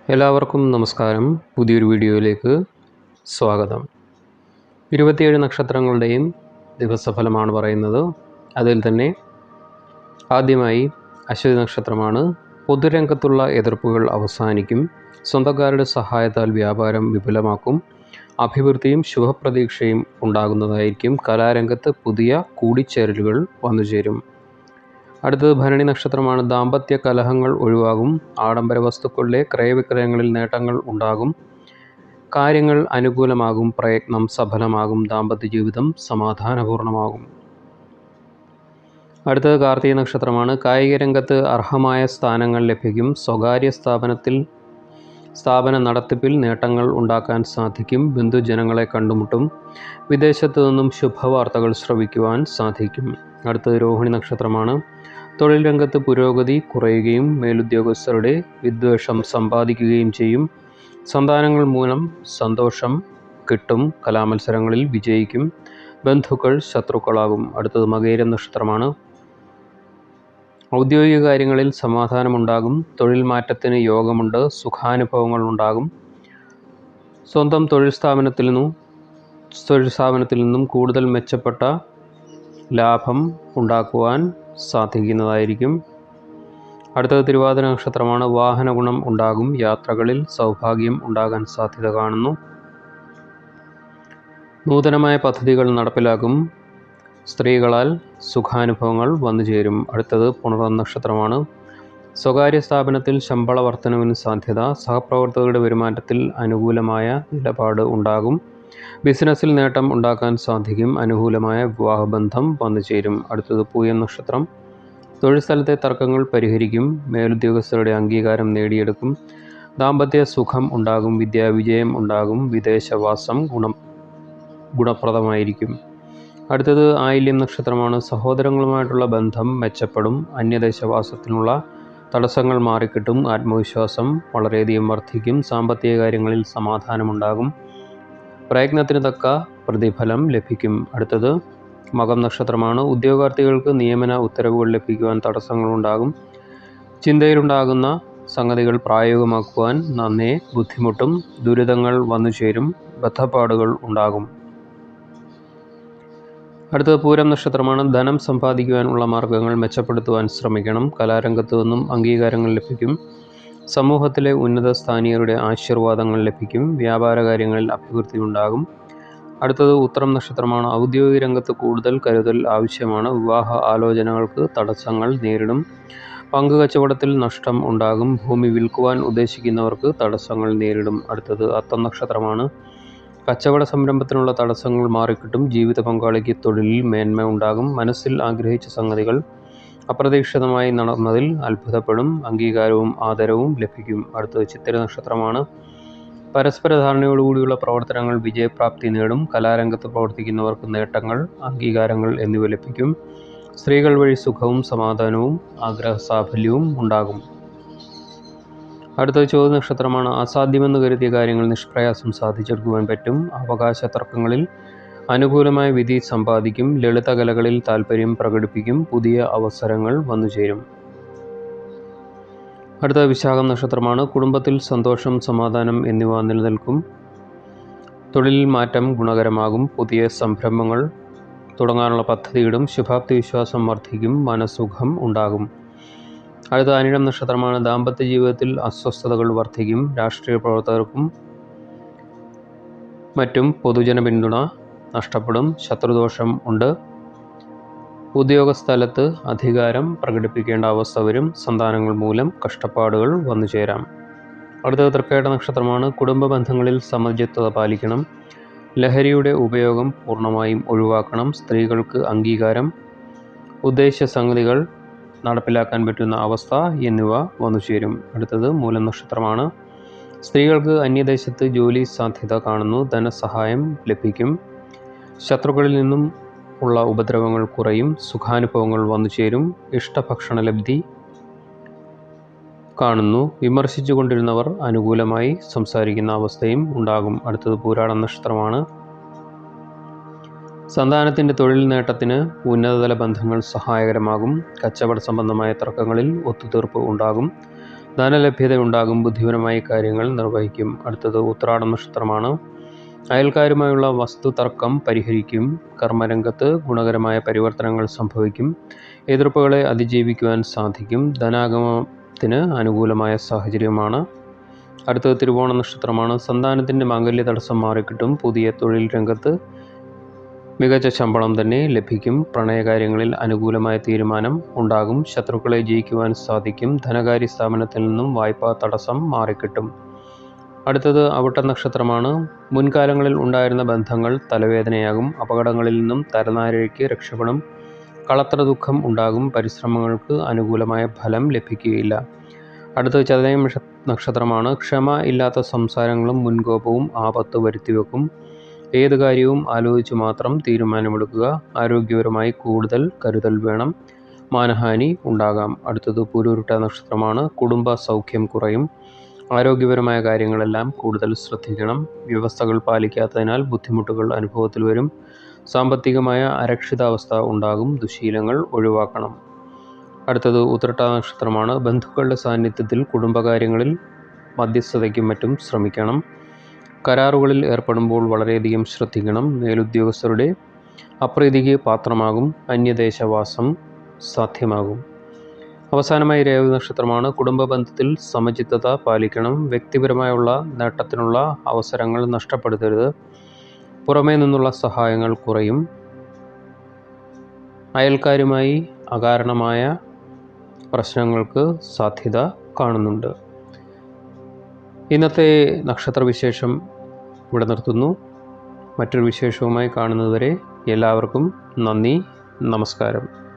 എല്ലാവർക്കും നമസ്കാരം. പുതിയൊരു വീഡിയോയിലേക്ക് സ്വാഗതം. 27 നക്ഷത്രങ്ങളുടെയും ദിവസഫലമാണ് പറയുന്നത്. അതിൽ തന്നെ ആദ്യമായി അശ്വതി നക്ഷത്രമാണ്. പൊതുരംഗത്തുള്ള എതിർപ്പുകൾ അവസാനിക്കും. സ്വന്തക്കാരുടെ സഹായത്താൽ വ്യാപാരം വിപുലമാക്കും. അഭിവൃദ്ധിയും ശുഭപ്രതീക്ഷയും ഉണ്ടാകുന്നതായിരിക്കും. കലാരംഗത്ത് പുതിയ കൂടിച്ചേരലുകൾ വന്നുചേരും. അടുത്തത് ഭരണി നക്ഷത്രമാണ്. ദാമ്പത്യ കലഹങ്ങൾ ഒഴിവാകും. ആഡംബര വസ്തുക്കളുടെ ക്രയവിക്രയങ്ങളിൽ നേട്ടങ്ങൾ ഉണ്ടാകും. കാര്യങ്ങൾ അനുകൂലമാകും. പ്രയത്നം സഫലമാകും. ദാമ്പത്യ ജീവിതം സമാധാനപൂർണ്ണമാകും. അടുത്തത് കാർത്തിക നക്ഷത്രമാണ്. കായിക രംഗത്ത് അർഹമായ സ്ഥാനങ്ങൾ ലഭിക്കും. സ്വകാര്യ സ്ഥാപന നടത്തിപ്പിൽ നേട്ടങ്ങൾ ഉണ്ടാക്കാൻ സാധിക്കും. ബന്ധുജനങ്ങളെ കണ്ടുമുട്ടും. വിദേശത്തു നിന്നും ശുഭവാർത്തകൾ ശ്രവിക്കുവാൻ സാധിക്കും. അടുത്തത് രോഹിണി നക്ഷത്രമാണ്. തൊഴിൽ രംഗത്ത് പുരോഗതി കുറയുകയും മേലുദ്യോഗസ്ഥരുടെ വിദ്വേഷം സമ്പാദിക്കുകയും ചെയ്യും. സന്താനങ്ങൾ മൂലം സന്തോഷം കിട്ടും. കലാമത്സരങ്ങളിൽ വിജയിക്കും. ബന്ധുക്കൾ ശത്രുക്കളാകും. അടുത്തത് മകയിരം നക്ഷത്രമാണ്. ഔദ്യോഗിക കാര്യങ്ങളിൽ സമാധാനമുണ്ടാകും. തൊഴിൽ മാറ്റത്തിന് യോഗമുണ്ട്. സുഖാനുഭവങ്ങൾ ഉണ്ടാകും. സ്വന്തം തൊഴിൽ സ്ഥാപനത്തിൽ നിന്നും കൂടുതൽ മെച്ചപ്പെട്ട ലാഭം ഉണ്ടാക്കുവാൻ സാധിക്കുന്നതായിരിക്കും. അടുത്തത് തിരുവാതിര നക്ഷത്രമാണ്. വാഹന ഗുണം ഉണ്ടാകും. യാത്രകളിൽ സൗഭാഗ്യം ഉണ്ടാകാൻ സാധ്യത കാണുന്നു. നൂതനമായ പദ്ധതികൾ നടപ്പിലാക്കും. സ്ത്രീകളാൽ സുഖാനുഭവങ്ങൾ വന്നു ചേരും. അടുത്തത് പുണർദം നക്ഷത്രമാണ്. സ്വകാര്യ സ്ഥാപനത്തിൽ ശമ്പള വർധനവിന് സാധ്യത. സഹപ്രവർത്തകരുടെ പെരുമാറ്റത്തിൽ അനുകൂലമായ നിലപാട് ഉണ്ടാകും. ബിസിനസ്സിൽ നേട്ടം ഉണ്ടാക്കാൻ സാധിക്കും. അനുകൂലമായ വിവാഹബന്ധം വന്നു ചേരും. അടുത്തത് പൂയം നക്ഷത്രം. തൊഴിൽ സ്ഥലത്തെ തർക്കങ്ങൾ പരിഹരിക്കും. മേലുദ്യോഗസ്ഥരുടെ അംഗീകാരം നേടിയെടുക്കും. ദാമ്പത്യ സുഖം ഉണ്ടാകും. വിദ്യാവിജയം ഉണ്ടാകും. വിദേശവാസം ഗുണപ്രദമായിരിക്കും. അടുത്തത് ആയില്യം നക്ഷത്രമാണ്. സഹോദരങ്ങളുമായിട്ടുള്ള ബന്ധം മെച്ചപ്പെടും. അന്യദേശവാസത്തിനുള്ള തടസ്സങ്ങൾ മാറിക്കിട്ടും. ആത്മവിശ്വാസം വളരെയധികം വർദ്ധിക്കും. സാമ്പത്തിക കാര്യങ്ങളിൽ സമാധാനമുണ്ടാകും. പ്രയത്നത്തിന് തക്ക പ്രതിഫലം ലഭിക്കും. അടുത്തത് മകം നക്ഷത്രമാണ്. ഉദ്യോഗാർത്ഥികൾക്ക് നിയമന ഉത്തരവുകൾ ലഭിക്കുവാൻ തടസ്സങ്ങളുണ്ടാകും. ചിന്തയിലുണ്ടാകുന്ന സംഗതികൾ പ്രായോഗികമാക്കുവാൻ നന്നേ ബുദ്ധിമുട്ടും. ദുരിതങ്ങൾ വന്നു ചേരും. ബദ്ധപ്പാടുകൾ ഉണ്ടാകും. അടുത്തത് പൂരം നക്ഷത്രമാണ്. ധനം സമ്പാദിക്കുവാനുള്ള മാർഗങ്ങൾ മെച്ചപ്പെടുത്തുവാൻ ശ്രമിക്കണം. കലാരംഗത്തു നിന്നും അംഗീകാരങ്ങൾ ലഭിക്കും. സമൂഹത്തിലെ ഉന്നത സ്ഥാനീയരുടെ ആശീർവാദങ്ങൾ ലഭിക്കും. വ്യാപാര കാര്യങ്ങളിൽ അഭിവൃദ്ധി ഉണ്ടാകും. അടുത്തത് ഉത്തരം നക്ഷത്രമാണ്. ഔദ്യോഗിക രംഗത്ത് കൂടുതൽ കരുതൽ ആവശ്യമാണ്. വിവാഹ ആലോചനകൾക്ക് തടസ്സങ്ങൾ നേരിടും. പങ്കുകച്ചവടത്തിൽ നഷ്ടം ഉണ്ടാകും. ഭൂമി വിൽക്കുവാൻ ഉദ്ദേശിക്കുന്നവർക്ക് തടസ്സങ്ങൾ നേരിടും. അടുത്തത് അത്തം നക്ഷത്രമാണ്. കച്ചവട സംരംഭത്തിനുള്ള തടസ്സങ്ങൾ മാറിക്കിട്ടും. ജീവിത പങ്കാളിക്ക് തൊഴിലിൽ മേന്മ ഉണ്ടാകും. മനസ്സിൽ ആഗ്രഹിച്ച സംഗതികൾ അപ്രതീക്ഷിതമായി നടന്നതിൽ അത്ഭുതപ്പെടും. അംഗീകാരവും ആദരവും ലഭിക്കും. അടുത്തത് ചിത്തിര നക്ഷത്രമാണ്. പരസ്പര ധാരണയോടുകൂടിയുള്ള പ്രവർത്തനങ്ങൾ വിജയപ്രാപ്തി നേടും. കലാരംഗത്ത് പ്രവർത്തിക്കുന്നവർക്ക് നേട്ടങ്ങൾ, അംഗീകാരങ്ങൾ എന്നിവ ലഭിക്കും. സ്ത്രീകൾ വഴി സുഖവും സമാധാനവും ആഗ്രഹസാഫല്യവും ഉണ്ടാകും. അടുത്തത് ചോദ്യ നക്ഷത്രമാണ്. അസാധ്യമെന്ന് കരുതിയ കാര്യങ്ങൾ നിഷ്പ്രയാസം സാധിച്ചെടുക്കുവാൻ പറ്റും. അവകാശ തർക്കങ്ങളിൽ അനുകൂലമായ വിധി സമ്പാദിക്കും. ലളിത കലകളിൽ താൽപ്പര്യം പ്രകടിപ്പിക്കും. പുതിയ അവസരങ്ങൾ വന്നുചേരും. അടുത്ത വിശാഖം നക്ഷത്രമാണ്. കുടുംബത്തിൽ സന്തോഷം, സമാധാനം എന്നിവ നിലനിൽക്കും. തൊഴിലിൽ മാറ്റം ഗുണകരമാകും. പുതിയ സംരംഭങ്ങൾ തുടങ്ങാനുള്ള പദ്ധതിയിടും. ശുഭാപ്തി വിശ്വാസം വർദ്ധിക്കും. മനസുഖം ഉണ്ടാകും. അടുത്ത അനിഴം നക്ഷത്രമാണ്. ദാമ്പത്യ ജീവിതത്തിൽ അസ്വസ്ഥതകൾ വർദ്ധിക്കും. രാഷ്ട്രീയ പ്രവർത്തകർക്കും മറ്റും പൊതുജന പിന്തുണ നഷ്ടപ്പെടും. ശത്രുദോഷം ഉണ്ട്. ഉദ്യോഗസ്ഥലത്ത് അധികാരം പ്രകടിപ്പിക്കേണ്ട അവസ്ഥ വരും. സന്താനങ്ങൾ മൂലം കഷ്ടപ്പാടുകൾ വന്നു ചേരാം. അടുത്തത് തൃക്കേട്ട നക്ഷത്രമാണ്. കുടുംബ ബന്ധങ്ങളിൽ സമചിത്തത പാലിക്കണം. ലഹരിയുടെ ഉപയോഗം പൂർണ്ണമായും ഒഴിവാക്കണം. സ്ത്രീകൾക്ക് അംഗീകാരം, ഉദ്ദേശ സംഗതികൾ നടപ്പിലാക്കാൻ പറ്റുന്ന അവസ്ഥ എന്നിവ വന്നു ചേരും. അടുത്തത് മൂലം നക്ഷത്രമാണ്. സ്ത്രീകൾക്ക് അന്യദേശത്ത് ജോലി സാധ്യത കാണുന്നു. ധനസഹായം ലഭിക്കും. ശത്രുക്കളിൽ നിന്നും ഉള്ള ഉപദ്രവങ്ങൾ കുറയും. സുഖാനുഭവങ്ങൾ വന്നു ചേരും. ഇഷ്ടഭക്ഷണ ലബ്ധി കാണുന്നു. വിമർശിച്ചു കൊണ്ടിരുന്നവർ അനുകൂലമായി സംസാരിക്കുന്ന അവസ്ഥയും ഉണ്ടാകും. അടുത്തത് പൂരാടം നക്ഷത്രമാണ്. സന്താനത്തിൻ്റെ തൊഴിൽ നേട്ടത്തിന് ഉന്നതതല ബന്ധങ്ങൾ സഹായകരമാകും. കച്ചവട സംബന്ധമായ തർക്കങ്ങളിൽ ഒത്തുതീർപ്പ് ഉണ്ടാകും. ധനലഭ്യതയുണ്ടാകും. ബുദ്ധിപരമായി കാര്യങ്ങൾ നിർവഹിക്കും. അടുത്തത് ഉത്രാടം നക്ഷത്രമാണ്. അയൽക്കാരുമായുള്ള വസ്തുതർക്കം പരിഹരിക്കും. കർമ്മരംഗത്ത് ഗുണകരമായ പരിവർത്തനങ്ങൾ സംഭവിക്കും. എതിർപ്പുകളെ അതിജീവിക്കുവാൻ സാധിക്കും. ധനാഗമനത്തിന് അനുകൂലമായ സാഹചര്യമാണ്. അടുത്തത് തിരുവോണ നക്ഷത്രമാണ്. സന്താനത്തിൻ്റെ മാംഗല്യ തടസ്സം മാറിക്കിട്ടും. പുതിയ തൊഴിൽ രംഗത്ത് മികച്ച ശമ്പളം തന്നെ ലഭിക്കും. പ്രണയകാര്യങ്ങളിൽ അനുകൂലമായ തീരുമാനം ഉണ്ടാകും. ശത്രുക്കളെ ജയിക്കുവാൻ സാധിക്കും. ധനകാര്യ സ്ഥാപനത്തിൽ നിന്നും വായ്പാ തടസ്സം മാറിക്കിട്ടും. അടുത്തത് അവിട്ട നക്ഷത്രമാണ്. മുൻകാലങ്ങളിൽ ഉണ്ടായിരുന്ന ബന്ധങ്ങൾ തലവേദനയാകും. അപകടങ്ങളിൽ നിന്നും തലനാരിഴയ്ക്ക് രക്ഷപ്പെടും. കളത്ര ദുഃഖം ഉണ്ടാകും. പരിശ്രമങ്ങൾക്ക് അനുകൂലമായ ഫലം ലഭിക്കുകയില്ല. അടുത്തത് ചതയം നക്ഷത്രമാണ്. ക്ഷമ ഇല്ലാത്ത സംസാരങ്ങളും മുൻകോപവും ആപത്ത് വരുത്തിവെക്കും. ഏത് കാര്യവും ആലോചിച്ച് മാത്രം തീരുമാനമെടുക്കുക. ആരോഗ്യപരമായി കൂടുതൽ കരുതൽ വേണം. മാനഹാനി ഉണ്ടാകാം. അടുത്തത് പൂരുരുട്ട നക്ഷത്രമാണ്. കുടുംബ സൗഖ്യം കുറയും. ആരോഗ്യപരമായ കാര്യങ്ങളെല്ലാം കൂടുതൽ ശ്രദ്ധിക്കണം. വ്യവസ്ഥകൾ പാലിക്കാത്തതിനാൽ ബുദ്ധിമുട്ടുകൾ അനുഭവത്തിൽ വരും. സാമ്പത്തികമായ അരക്ഷിതാവസ്ഥ ഉണ്ടാകും. ദുശീലങ്ങൾ ഒഴിവാക്കണം. അടുത്തത് ഉത്രട്ട നക്ഷത്രമാണ്. ബന്ധുക്കളുടെ സാന്നിധ്യത്തിൽ കുടുംബകാര്യങ്ങളിൽ മധ്യസ്ഥതയ്ക്കും മറ്റും ശ്രമിക്കണം. കരാറുകളിൽ ഏർപ്പെടുമ്പോൾ വളരെയധികം ശ്രദ്ധിക്കണം. മേലുദ്യോഗസ്ഥരുടെ അപ്രീതിക്ക് പാത്രമാകും. അന്യദേശവാസം സാധ്യമാകും. അവസാനമായി രേവതി നക്ഷത്രമാണ്. കുടുംബ ബന്ധത്തിൽ സമചിത്തത പാലിക്കണം. വ്യക്തിപരമായുള്ള നേട്ടത്തിനുള്ള അവസരങ്ങൾ നഷ്ടപ്പെടുത്തരുത്. പുറമേ നിന്നുള്ള സഹായങ്ങൾ കുറയും. അയൽക്കാരുമായി അകാരണമായ പ്രശ്നങ്ങൾക്ക് സാധ്യത കാണുന്നുണ്ട്. ഇന്നത്തെ നക്ഷത്രവിശേഷം ഇവിടെ നിർത്തുന്നു. മറ്റൊരു വിശേഷവുമായി കാണുന്നതുവരെ എല്ലാവർക്കും നന്ദി, നമസ്കാരം.